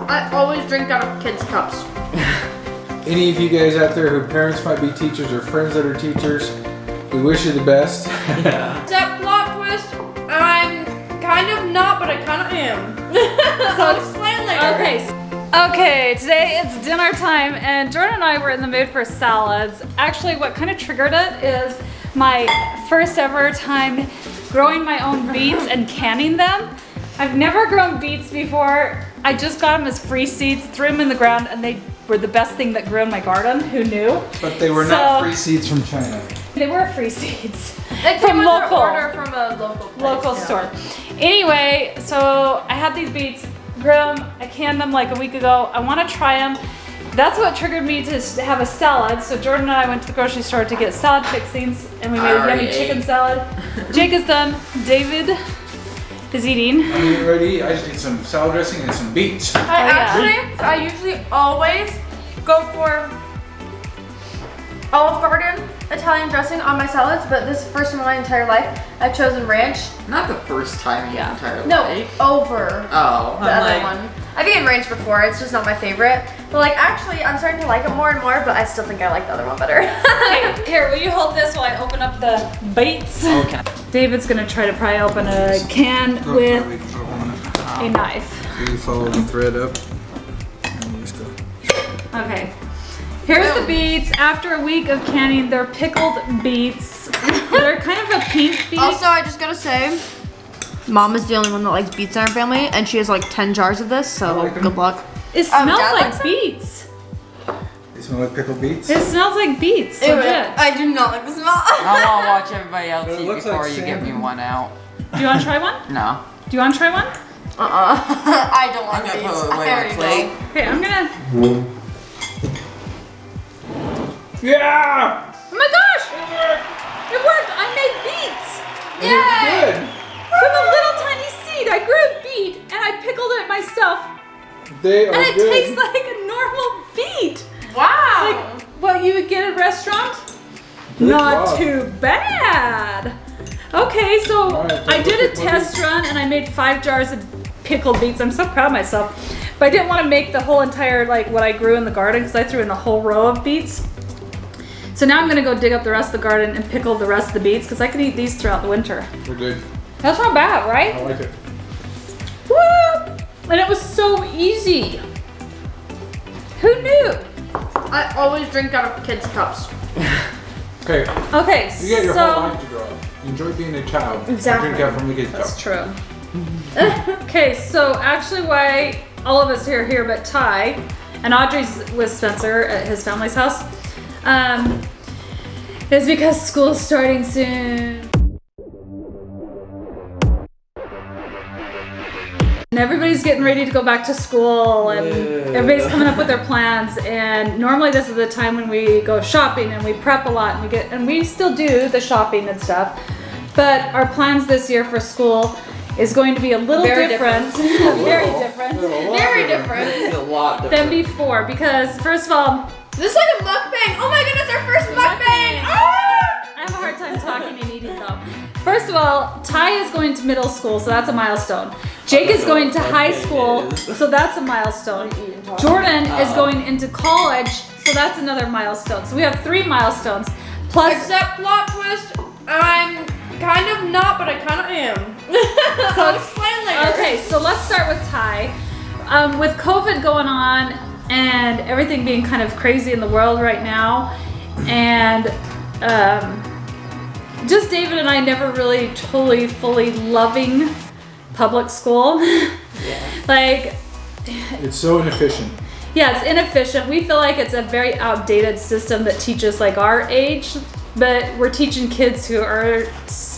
I always drink out of kids' cups. Any of you guys out there whose parents might be teachers or friends that are teachers, we wish you the best. Yeah. Except plot twist, I'm kind of not, but I kind of am. So I'll explain later. Okay, today it's dinner time and Jordan and I were in the mood for salads. Actually, what kind of triggered it is my first ever time growing my own beets and canning them. I've never grown beets before. I just got them as free seeds, threw them in the ground, and they were the best thing that grew in my garden. Who knew? But they were not free seeds from China. They were free seeds. They from came with local. order from a local Store. Anyway, so I had these beets, grew them, I canned them like a week ago. I want to try them. That's what triggered me to have a salad. So Jordan and I went to the grocery store to get salad fixings, and we made a yummy chicken salad. Jake is done. David is eating. Are you ready? I just need some salad dressing and some beets. I usually always go for Olive Garden Italian dressing on my salads, but this is the first time in my entire life I've chosen ranch. Not the first time in your entire No, life. over Oh, the other one. I've eaten ranch before, it's just not my favorite. But like actually I'm starting to like it more and more, but I still think I like the other one better. Okay, here, will you hold this while I open up the beets? Okay. David's gonna try to pry open a can with a knife. You follow the thread up. And we just go. Okay. Here's the beets. After a week of canning, they're pickled beets. They're kind of a pink beet. Also, I just gotta say, Mom is the only one that likes beets in our family, and she has like 10 jars of this, so like them. good luck. It smells Dad like likes them? beets. They smell like pickled beets. It smells like beets. Ew, Legit. I do not like the smell. I want to watch everybody else It eat looks before like you give me salmon. one out. Do you want to try one? No. Do you want to try one? I don't like I'm gonna beets. put it away I my already plate. know. Okay, I'm gonna. Yeah! Oh my gosh! It worked! I made beets! Good. From a little tiny seed, I grew a beet and I pickled it myself. They are And it good. tastes like a normal beet. Wow. Like what you would get at a restaurant? Good Not job. too bad. Okay, so All right, I did a look at test run and I made 5 jars of pickled beets. I'm so proud of myself. But I didn't want to make the whole entire, like what I grew in the garden, because I threw in a whole row of beets. So now I'm gonna go dig up the rest of the garden and pickle the rest of the beets, because I can eat these throughout the winter. They're good. That's not bad, right? I like it. Woo! And it was so easy. Who knew? I always drink out of kids' cups. Okay, Okay, you got your so whole life to grow up. Enjoy being a child. Exactly. Drink out from the kids' cup. that's true. Okay, so actually why all of us are here but Ty, and Audrey's with Spencer at his family's house, is because school's starting soon. And everybody's getting ready to go back to school, and everybody's coming up with their plans. And normally this is the time when we go shopping and we prep a lot, and we still do the shopping and stuff. But our plans this year for school is going to be a little Very different. Very different Very different. It's a lot than different. before, because first of all, This is like a mukbang. Oh my goodness, our first mukbang. Ah! I have a hard time talking and eating though. First of all, Ty is going to middle school, so that's a milestone. Jake is going to high school, so that's a milestone. Jordan is going into college, so that's another milestone. So we have 3 milestones. Plus, Except plot twist, I'm kind of not, but I kind of am. So I'll explain later. okay, so let's start with Ty. With COVID going on and everything being kind of crazy in the world right now, and just David and I never really totally fully loving public school. Like, It's so inefficient. yeah, it's inefficient. We feel like it's a very outdated system that teaches like our age, but we're teaching kids who are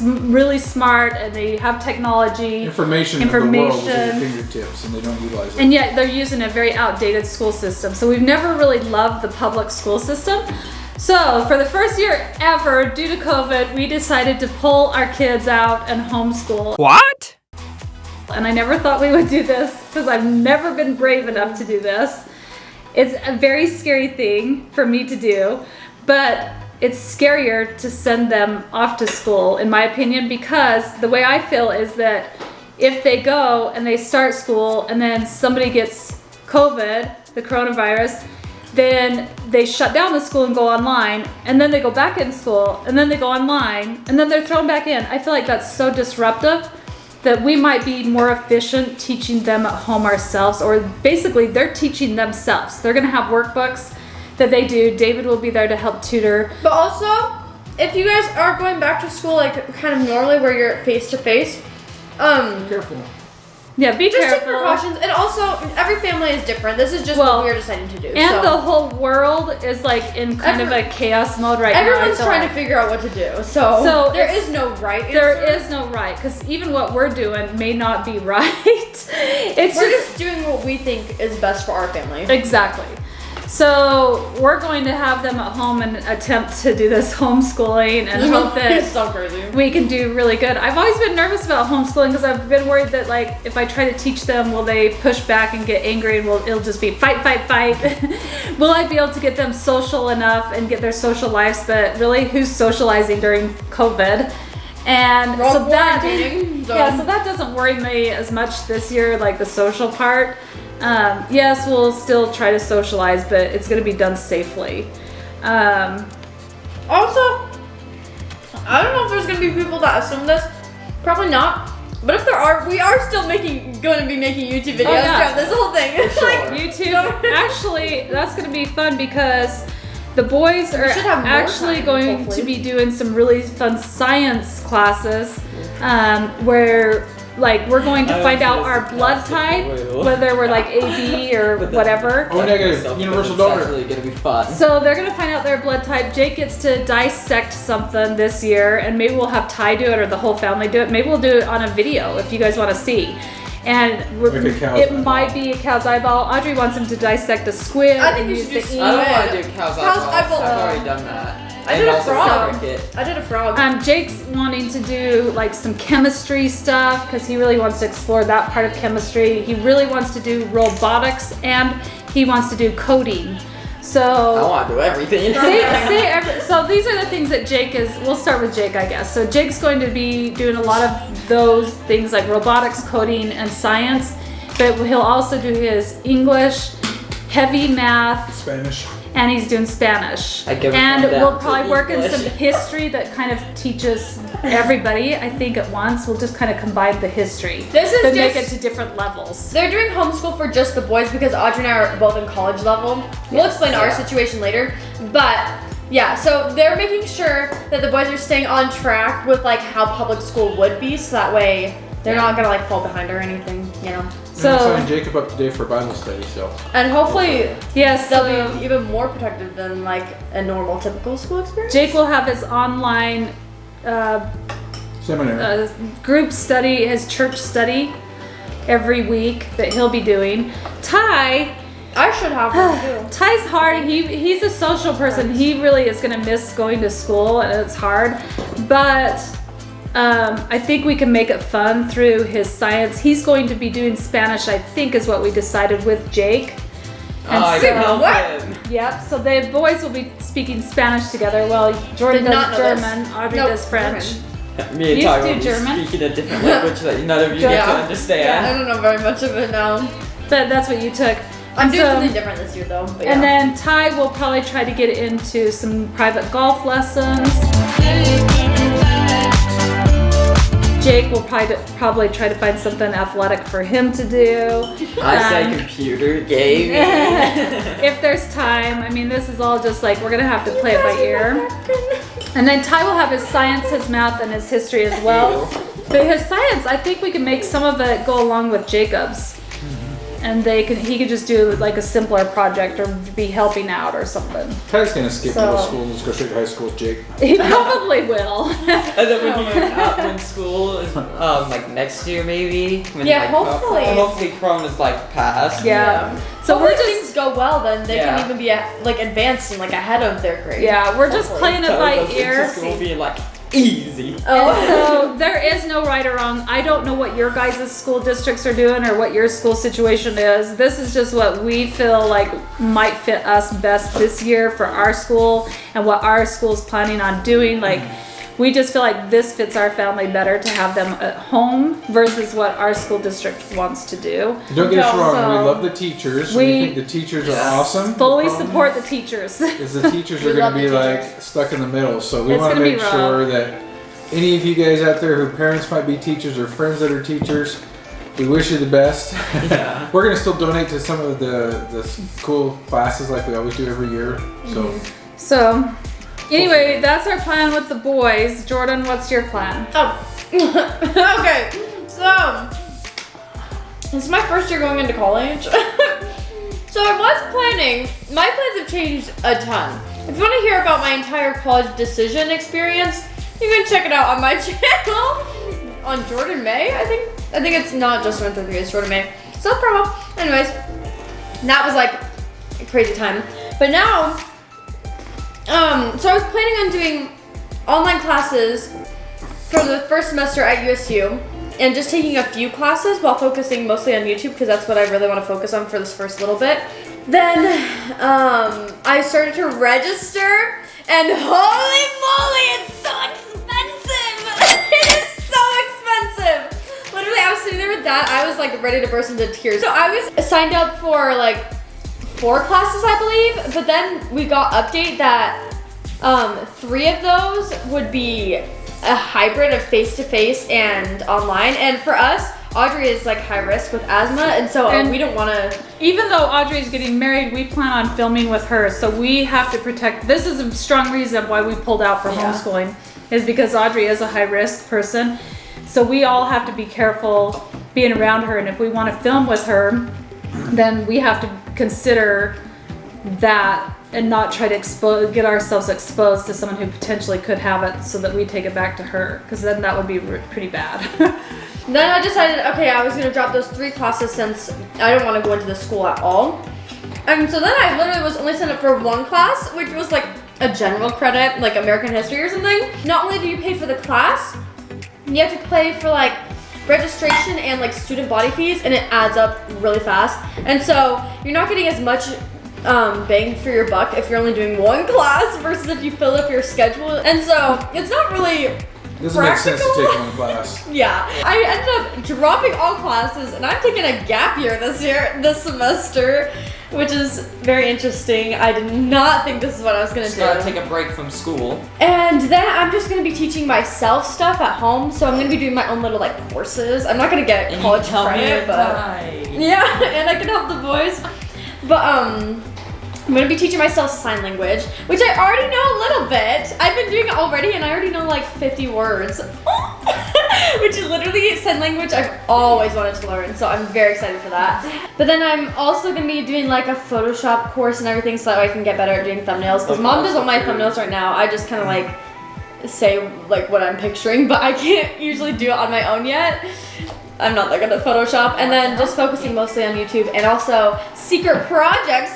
really smart and they have technology. Information of the world is at your fingertips, and they don't utilize it. And yet they're using a very outdated school system. So we've never really loved the public school system. So for the first year ever, due to COVID, we decided to pull our kids out and homeschool. What? And I never thought we would do this because I've never been brave enough to do this. It's a very scary thing for me to do, but it's scarier to send them off to school, in my opinion, because the way I feel is that if they go and they start school and then somebody gets COVID, the coronavirus, then they shut down the school and go online, and then they go back in school, and then they go online, and then they're thrown back in. I feel like that's so disruptive that we might be more efficient teaching them at home ourselves, or basically they're teaching themselves. They're gonna have workbooks that they do. David will be there to help tutor. But also, if you guys are going back to school like kind of normally where you're face to face, Careful. Yeah, be just careful. take precautions. And also, every family is different. This is just what we're deciding to do. And so. the whole world is like in kind of a chaos mode right Everyone's now. trying to figure out what to do. So there is no right answer. There is no right, because even what we're doing may not be right. We're just doing what we think is best for our family. Exactly. So we're going to have them at home and attempt to do this homeschooling and hope that It's so crazy. we can do really good. I've always been nervous about homeschooling because I've been worried that like if I try to teach them, will they push back and get angry and it'll just be fight, fight, fight. Will I be able to get them social enough and get their social lives? But really, who's socializing during COVID? And We're all so that quarantining, so- yeah, so that doesn't worry me as much this year, like the social part. Yes, we'll still try to socialize, but it's going to be done safely. Also, I don't know if there's going to be people that assume this. Probably not. But if there are, we are still going to be making YouTube videos yeah. throughout this whole thing. It's like, YouTube, actually, that's going to be fun because the boys are should have more actually time, going hopefully. to be doing some really fun science classes where like we're going to find out our blood type, whether we're like AB or whatever. Oh, negative. Universal donor. It's really gonna be fun. So they're gonna find out their blood type. Jake gets to dissect something this year, and maybe we'll have Ty do it or the whole family do it. Maybe we'll do it on a video if you guys want to see. And Like a cow's it eyeball. might be a cow's eyeball. Audrey wants him to dissect a squid. I think and you use should the do E. I don't want to do cow's Cow's eyeball. eyeball. I've already done that. I And did a also frog. cricket. I did a frog. Jake's wanting to do like some chemistry stuff because he really wants to explore that part of chemistry. He really wants to do robotics and he wants to do coding. I So want to do everything. so these are the things that Jake is. We'll start with Jake, I guess. So Jake's going to be doing a lot of those things like robotics, coding, and science. But he'll also do his English, heavy math, Spanish. and he's doing Spanish. I give a And thumb down we'll to probably work in English. some history that kind of teaches everybody, I think, at once. We'll just kind of combine the history. This is but make it just- to different levels. They're doing homeschool for just the boys because Audrey and I are both in college level. We'll explain our situation later. But yeah, so they're making sure that the boys are staying on track with like how public school would be, so that way they're not gonna like fall behind or anything, you know. So I'm So signing Jacob up today for Bible study. So And hopefully yes, they'll so be even more protected than like a normal typical school experience. Jake will have his online seminary. group study, his church study every week that he'll be doing. Ty. I should have one too. Ty's hard. He's a social person. He really is gonna miss going to school, and it's hard. But I think we can make it fun through his science. He's going to be doing Spanish, I think, is what we decided with Jake. And I so- can help what? him. Yep. So the boys will be speaking Spanish together. Well, Jordan Did not does know this. German. Audrey No, does French. German. Me and You Ty do will be German? speaking a different language that none of you get to Yeah. understand. I don't know very much of it now. But that's what you took. I'm doing So- something different this year though. But And yeah. then Ty will probably try to get into some private golf lessons. Jake will probably try to find something athletic for him to do. I say Um, computer gaming. if there's time. I mean, this is all just like, we're gonna have to play it by ear. And then Ty will have his science, his math, and his history as well. But his science, I think we can make some of it go along with Jacob's. And he could just do like a simpler project or be helping out or something. Ty's gonna skip So- middle school and just go straight to high school with Jake. He probably will. And then when school is like next year maybe. When, Yeah, like, hopefully. Hopefully Corona's like passed. Yeah. So So we're if just things go well, then they Yeah. can even be like advanced and like ahead of their grade. we're just Hopefully. playing it So by goes into ear. School being like easy. Oh. So there is no right or wrong. I don't know what your guys' school districts are doing or what your school situation is. This is just what we feel like might fit us best this year for our school and what our school's planning on doing. Like we just feel like this fits our family better to have them at home versus what our school district wants to do. Don't get us wrong, So- we love the teachers. We think the teachers are awesome. Fully The problem support the teachers. is the teachers are We going love to be the like teachers. stuck in the middle. So we It's want to gonna be make rough. sure that any of you guys out there who parents might be teachers or friends that are teachers, we wish you the best. Yeah. We're gonna still donate to some of the cool classes like we always do every year. So So, anyway, that's our plan with the boys. Jordan, what's your plan? Oh, okay. So, this is my first year going into college. So I was planning, my plans have changed a ton. If you want to hear about my entire college decision experience, you can check it out on my channel on Jordan May, I think it's not just 133, it's Jordan May. So promo. Anyways, that was like a crazy time. But now, so I was planning on doing online classes for the first semester at USU and just taking a few classes while focusing mostly on YouTube because that's what I really want to focus on for this first little bit. Then I started to register and holy moly, it's so expensive! It is so expensive! Literally, I was sitting there with that, I was like ready to burst into tears. So I was signed up for like 4 classes, I believe, but then we got update that 3 of those would be a hybrid of face-to-face and online. And for us, Audrey is like high risk with asthma, and so And- we don't want to. Even though Audrey's getting married, we plan on filming with her, so we have to protect. This is a strong reason why we pulled out for homeschooling, is because Audrey is a high risk person. So we all have to be careful being around her, and if we want to film with her, then we have to consider that and not try to get ourselves exposed to someone who potentially could have it, so that we take it back to her, because then that would be pretty bad. Then I decided, okay, I was gonna drop those 3 classes since I don't want to go into the school at all. And so then I literally was only signed up for 1 class, which was like a general credit, like American history or something. Not only do you pay for the class, you have to pay for like registration and like student body fees, and it adds up really fast. And so you're not getting as much bang for your buck if you're only doing 1 class versus if you fill up your schedule. And so it's not really doesn't make sense to practical. take one class. Yeah, I ended up dropping all classes, and I'm taking a gap year this semester, which is very interesting. I did not think this is what I was gonna Just do. gotta take a break from school. And then I'm just gonna be teaching myself stuff at home, so I'm gonna be doing my own little like courses. I'm not gonna get And college you tell me credit, but why. yeah, and I can help the boys. But I'm gonna be teaching myself sign language, which I already know a little bit. I've been doing it already, and I already know like 50 words, which is literally sign language I've always wanted to learn. So I'm very excited for that. But then I'm also gonna be doing like a Photoshop course and everything, so that way I can get better at doing thumbnails. Because mom does all my thumbnails right now. I just kind of like say like what I'm picturing, but I can't usually do it on my own yet. I'm not that good at Photoshop. And then just focusing mostly on YouTube and also secret projects.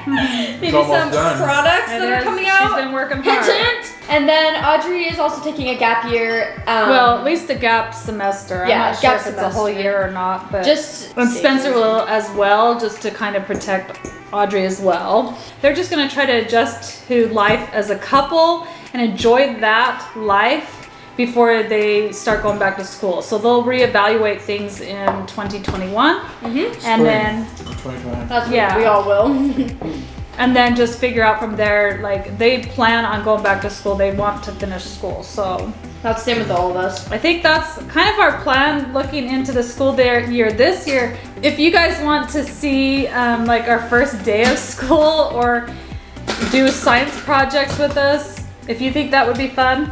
Maybe almost some done. products that are coming out. She's been working hard. Hint, hint. And then Audrey is also taking a gap year. Well, at least a gap semester. I'm Yeah, not sure gap if it's a whole semester. year or not, but just and Spencer will as well, just to kind of protect Audrey as well. They're just gonna try to adjust to life as a couple and enjoy that life before they start going back to school. So they'll reevaluate things in 2021, and then 2020. That's what Yeah. we all will. and then just figure out from there. Like they plan on going back to school. They want to finish school. So That's the same with all of us. I think that's kind of our plan looking into the school year this year. If you guys want to see like our first day of school or do science projects with us, if you think that would be fun,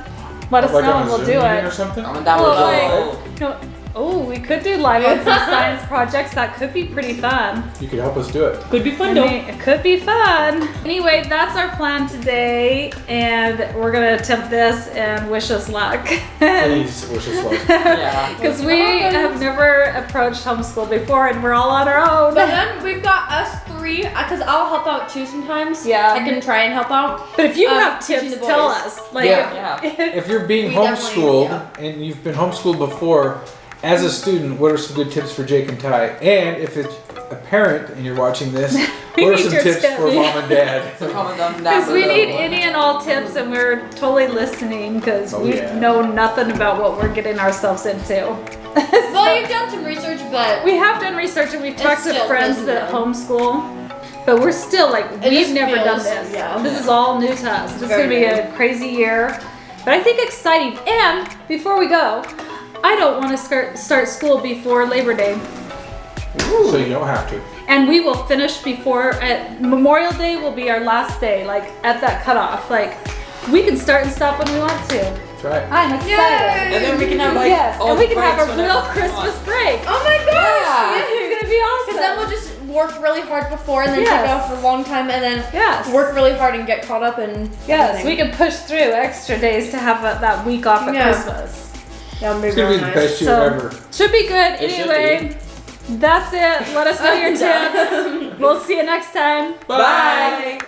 let us Like know on and a we'll Zoom do meeting it. or something? That would Well, go. We could do live on some science projects. That could be pretty fun. You could help us do it. Could be I fun mean, it could be fun. Anyway, that's our plan today, and we're gonna attempt this and wish us luck. Please wish us luck. Yeah. Because we have never approached homeschool before, and we're all on our own. But then we've got us 3, because I'll help out too sometimes. Yeah. I can try and help out. But if you have teaching tips, the tell boys. us. Like, Yeah. If you're being We definitely- homeschooled and you've been homeschooled before, as a student, what are some good tips for Jake and Ty? And if a parent and you're watching this, We what are need some your tips tips. for mom and dad? So comment down Because we below. need any and all tips, and we're totally listening because Oh, we yeah. know nothing about what we're getting ourselves into. Well, you've done some research, but We have done research and we've talked to still friends doesn't that know. homeschool, but we're still like, It we've just never done feels- this. yeah. This is all new to us. This is Very going to be new. a crazy year, but I think exciting. And before we go, I don't want to start school before Labor Day. So you don't have to. And we will finish before, at Memorial Day will be our last day, like at that cutoff. Like, we can start and stop when we want to. That's right. I'm excited. Yay! And then we can have like Yes, all and we the can have breaks a whenever real we Christmas want. break. oh my gosh! This is gonna be awesome. Because then we'll just work really hard before and then Yes. take off for a long time and then Yes. work really hard and get caught up in Yes, everything. we can push through extra days to have that week off at Yeah. Christmas. Yeah, it'll be It's gonna be real the nice. best year ever. Should be good. It should Anyway, that's it. Let us know your tips. We'll see you next time. Bye.